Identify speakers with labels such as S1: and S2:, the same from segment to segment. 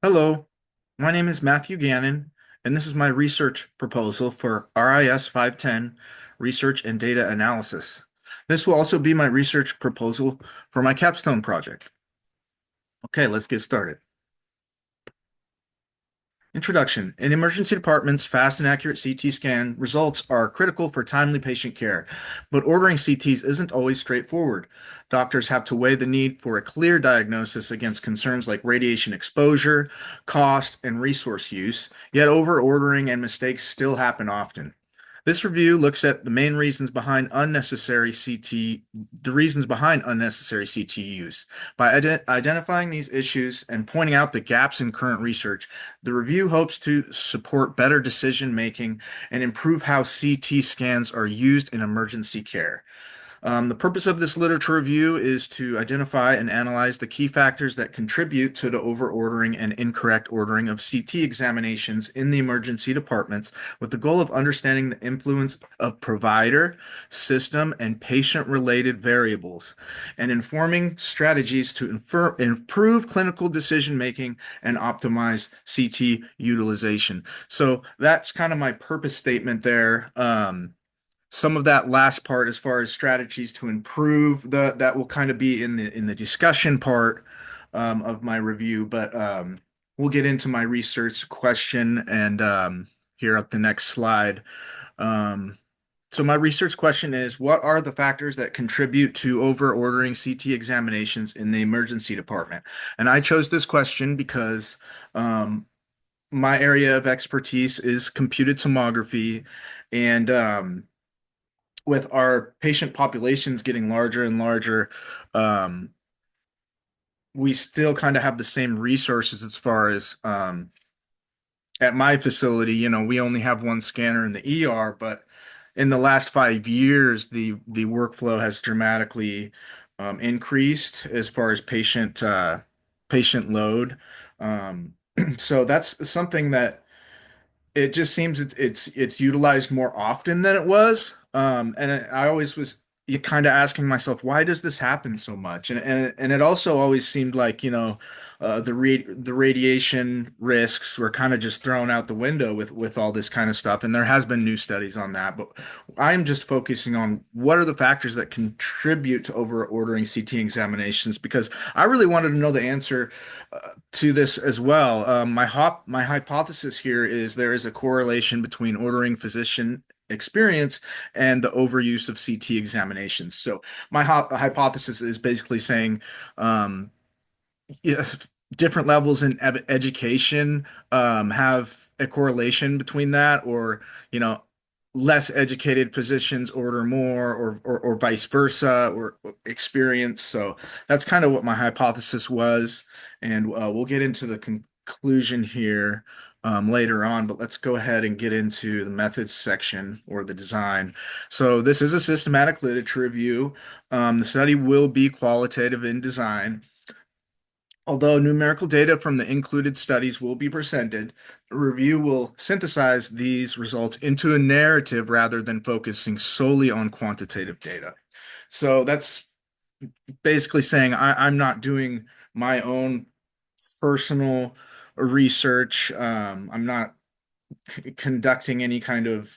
S1: Hello, my name is Matthew Gannon, and this is my research proposal for RIS 510, Research and Data Analysis. This will also be my research proposal for my capstone project. Okay, let's get started. Introduction. In emergency departments, fast and accurate CT scan results are critical for timely patient care, but ordering CTs isn't always straightforward. Doctors have to weigh the need for a clear diagnosis against concerns like radiation exposure, cost, and resource use, yet over-ordering and mistakes still happen often. This review looks at the main reasons behind unnecessary unnecessary CT use. By identifying these issues and pointing out the gaps in current research, the review hopes to support better decision making and improve how CT scans are used in emergency care. The purpose of this literature review is to identify and analyze the key factors that contribute to the overordering and incorrect ordering of CT examinations in the emergency departments, with the goal of understanding the influence of provider, system, and patient-related variables, and informing strategies to improve clinical decision-making and optimize CT utilization. So that's kind of my purpose statement there. Some of that last part as far as strategies to improve that will kind of be in the discussion part of my review, but we'll get into my research question and here up the next slide. Um, so my research question is, what are the factors that contribute to over ordering CT examinations in the emergency department? And I chose this question because my area of expertise is computed tomography, and with our patient populations getting larger and larger, um, we still kind of have the same resources as far as at my facility, we only have one scanner in the ER, but in the last 5 years, the workflow has dramatically increased as far as patient load. Um, so that's something that it just seems it's utilized more often than it was. I always was kind of asking myself, why does this happen so much? And it also always seemed like, the radiation risks were kind of just thrown out the window with all this kind of stuff. And there has been new studies on that, but I'm just focusing on what are the factors that contribute to over ordering CT examinations, because I really wanted to know the answer to this as well. My hypothesis here is there is a correlation between ordering physician experience and the overuse of CT examinations. So my hypothesis is basically saying, yeah, different levels in education have a correlation between that, or you know, less educated physicians order more, or vice versa, or experience. So that's kind of what my hypothesis was, and we'll get into the conclusion here later on. But let's go ahead and get into the methods section or the design. So this is a systematic literature review. The study will be qualitative in design. Although numerical data from the included studies will be presented, the review will synthesize these results into a narrative rather than focusing solely on quantitative data. So that's basically saying I'm not doing my own personal research. I'm not conducting any kind of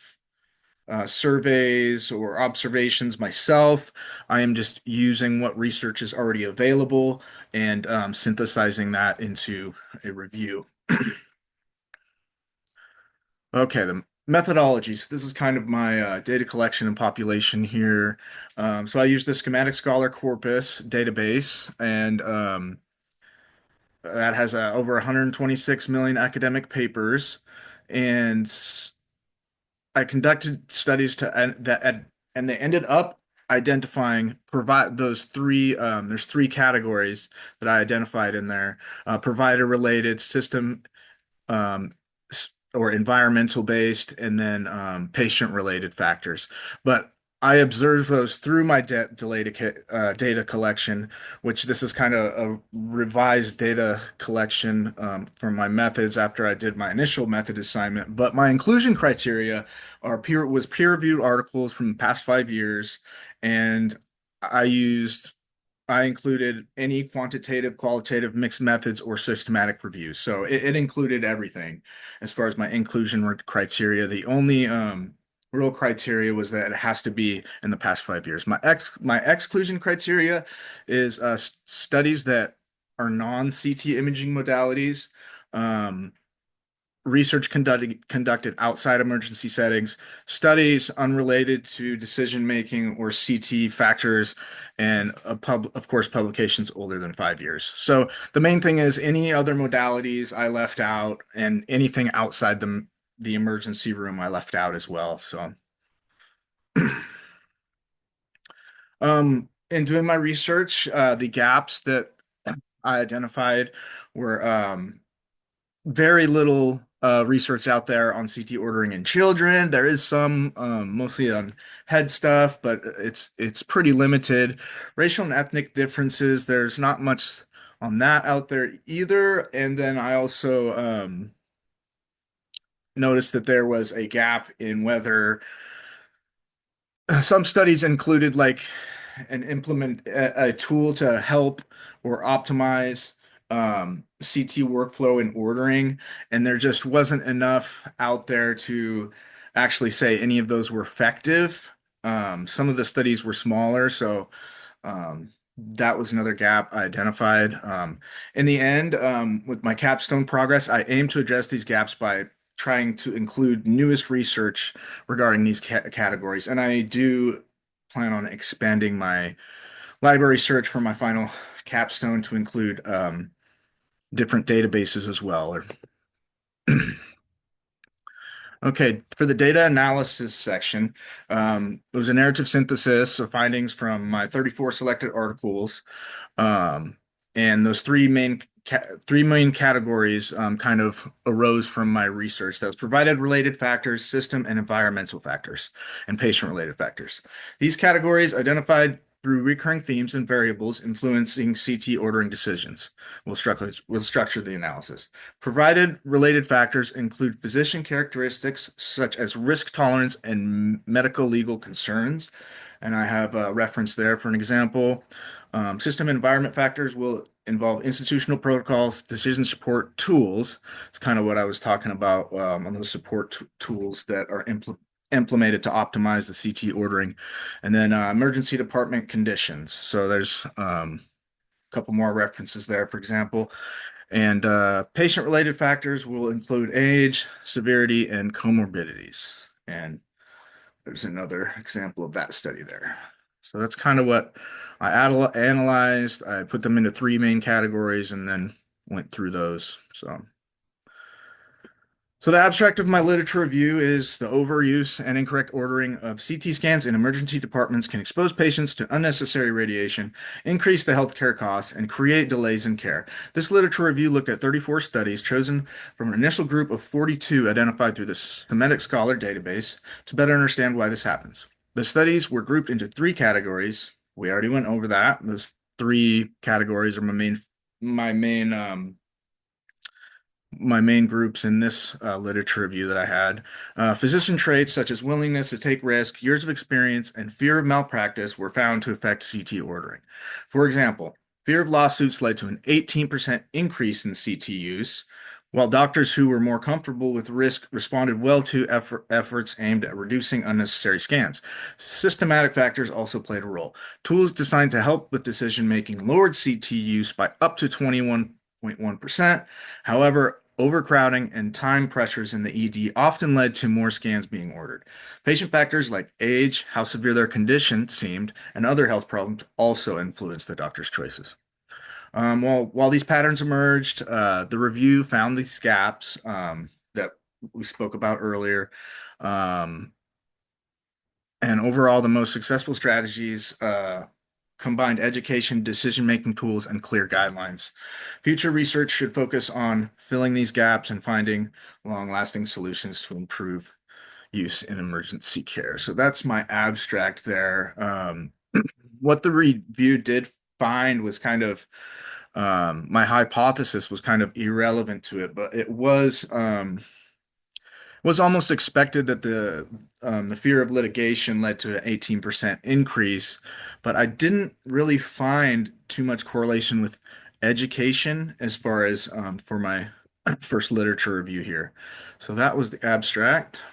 S1: surveys or observations myself. I am just using what research is already available and synthesizing that into a review. Okay, the methodologies. This is kind of my data collection and population here. So I use the Schematic Scholar Corpus database, and that has over 126 million academic papers. And I conducted studies and they ended up identifying provide those three. There's three categories that I identified in there: provider related, system um, or environmental based, and then patient related factors. But I observed those through my data collection, which this is kind of a revised data collection for my methods after I did my initial method assignment. But my inclusion criteria was peer reviewed articles from the past 5 years, and I used I included any quantitative, qualitative, mixed methods, or systematic reviews. So it included everything as far as my inclusion criteria. The only real criteria was that it has to be in the past 5 years. My exclusion criteria is studies that are non-CT imaging modalities. Um, Research conducted outside emergency settings, studies unrelated to decision making or CT factors, and of course, publications older than 5 years. So the main thing is any other modalities I left out, and anything outside the emergency room I left out as well. So, in doing my research, the gaps that I identified were very little research out there on CT ordering in children. There is some, mostly on head stuff, but it's pretty limited. Racial and ethnic differences, there's not much on that out there either. And then I also noticed that there was a gap in whether some studies included like a tool to help or optimize CT workflow and ordering, and there just wasn't enough out there to actually say any of those were effective. Some of the studies were smaller, so that was another gap I identified. In the end, with my capstone progress, I aim to address these gaps by trying to include newest research regarding these categories, and I do plan on expanding my library search for my final capstone to include different databases as well. Okay, for the data analysis section, it was a narrative synthesis of findings from my 34 selected articles. Um, and those three main categories kind of arose from my research. That was provided related factors, system and environmental factors, and patient-related factors. These categories identified through recurring themes and variables influencing CT ordering decisions. We'll structure the analysis. Provided related factors include physician characteristics such as risk tolerance and medical legal concerns. And I have a reference there for an example. System environment factors will involve institutional protocols, decision support tools. It's kind of what I was talking about on those support tools that are implemented to optimize the CT ordering. And then emergency department conditions. So there's a couple more references there, for example. And patient-related factors will include age, severity, and comorbidities. And there's another example of that study there. So that's kind of what I analyzed. I put them into three main categories and then went through those. So the abstract of my literature review is the overuse and incorrect ordering of CT scans in emergency departments can expose patients to unnecessary radiation, increase the healthcare costs, and create delays in care. This literature review looked at 34 studies chosen from an initial group of 42 identified through the Semitic Scholar database to better understand why this happens. The studies were grouped into three categories. We already went over that. Those three categories are my main groups in this literature review that I had. Physician traits such as willingness to take risk, years of experience, and fear of malpractice were found to affect CT ordering. For example, fear of lawsuits led to an 18% increase in CT use, while doctors who were more comfortable with risk responded well to efforts aimed at reducing unnecessary scans. Systematic factors also played a role. Tools designed to help with decision making lowered CT use by up to 21.1%. However, overcrowding and time pressures in the ED often led to more scans being ordered. Patient factors like age, how severe their condition seemed, and other health problems also influenced the doctor's choices. While these patterns emerged, the review found these gaps that we spoke about earlier. Um, and overall, the most successful strategies combined education, decision-making tools, and clear guidelines. Future research should focus on filling these gaps and finding long-lasting solutions to improve use in emergency care. So that's my abstract there. What the review did find was kind of my hypothesis was kind of irrelevant to it, but it was Was almost expected that the fear of litigation led to an 18% increase, but I didn't really find too much correlation with education as far as for my first literature review here. So that was the abstract.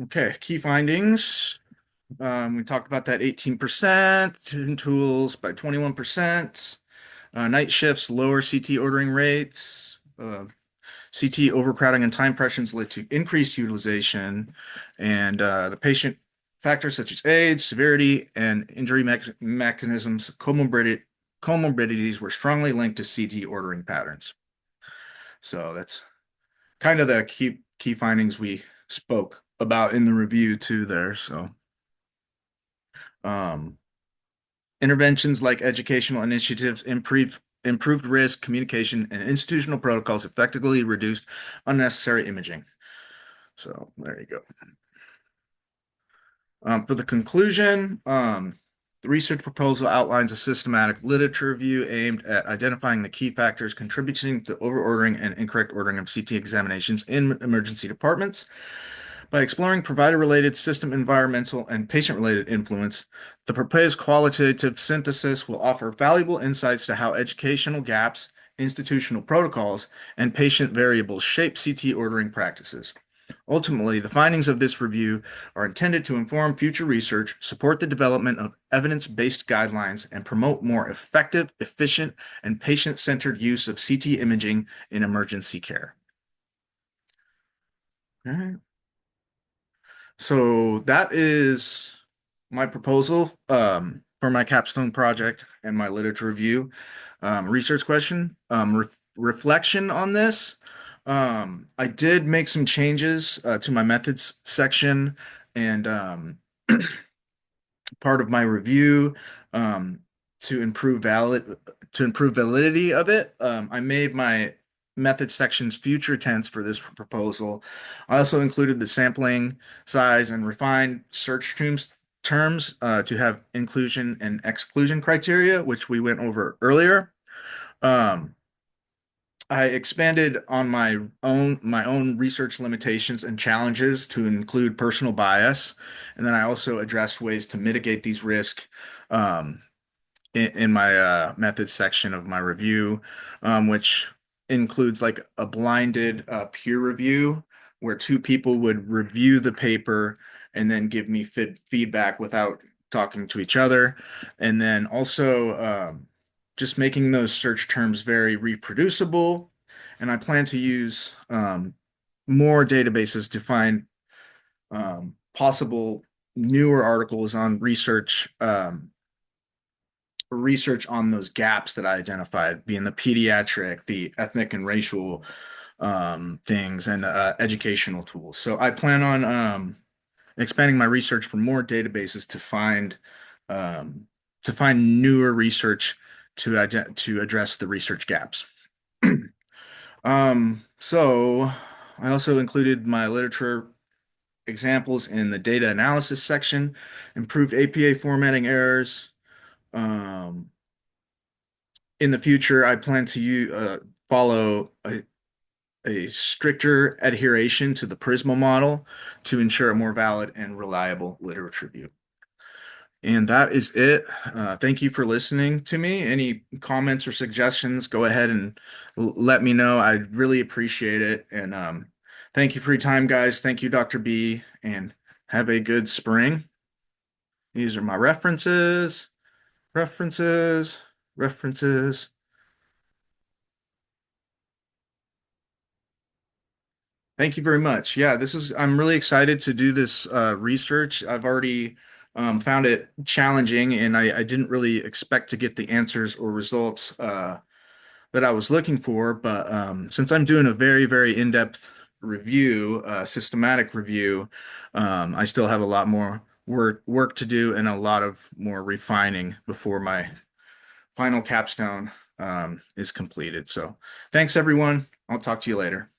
S1: Okay, key findings. We talked about that 18%, in tools by 21%. Night shifts, lower CT ordering rates. CT overcrowding and time pressures led to increased utilization, and the patient factors such as age, severity, and injury mechanisms, comorbidities were strongly linked to CT ordering patterns. So that's kind of the key findings we spoke about in the review too there. So um, interventions like educational initiatives improved risk, communication, and institutional protocols effectively reduced unnecessary imaging. So there you go. For the conclusion, the research proposal outlines a systematic literature review aimed at identifying the key factors contributing to overordering and incorrect ordering of CT examinations in emergency departments. By exploring provider-related, system environmental, and patient-related influence, the proposed qualitative synthesis will offer valuable insights to how educational gaps, institutional protocols, and patient variables shape CT ordering practices. Ultimately, the findings of this review are intended to inform future research, support the development of evidence-based guidelines, and promote more effective, efficient, and patient-centered use of CT imaging in emergency care. All right. So that is my proposal for my capstone project and my literature review. Research question, reflection on this. I did make some changes to my methods section and part of my review um, to improve validity of it. I made my method sections future tense for this proposal. I also included the sampling size and refined search terms to have inclusion and exclusion criteria, which we went over earlier. Um, I expanded on my own research limitations and challenges to include personal bias, and then I also addressed ways to mitigate these risks um, in my methods section of my review, which includes like a blinded peer review where two people would review the paper and then give me feedback without talking to each other, and then also just making those search terms very reproducible. And I plan to use more databases to find possible newer articles on research on those gaps that I identified, being the pediatric, the ethnic and racial things, and educational tools. So I plan on expanding my research for more databases um, to find newer research to address the research gaps. So I also included my literature examples in the data analysis section, improved APA formatting errors. Um, in the future, I plan to follow a stricter adheration to the Prisma model to ensure a more valid and reliable literature review. And that is it. Thank you for listening to me. Any comments or suggestions, go ahead and let me know. I'd really appreciate it. And thank you for your time, guys. Thank you, Dr. B, and have a good spring. These are my references, references, references. Thank you very much. Yeah, I'm really excited to do this research. I've already found it challenging, and I didn't really expect to get the answers or results that I was looking for. But since I'm doing a very, very in-depth review, systematic review, I still have a lot more work to do and a lot of more refining before my final capstone is completed. So thanks, everyone. I'll talk to you later.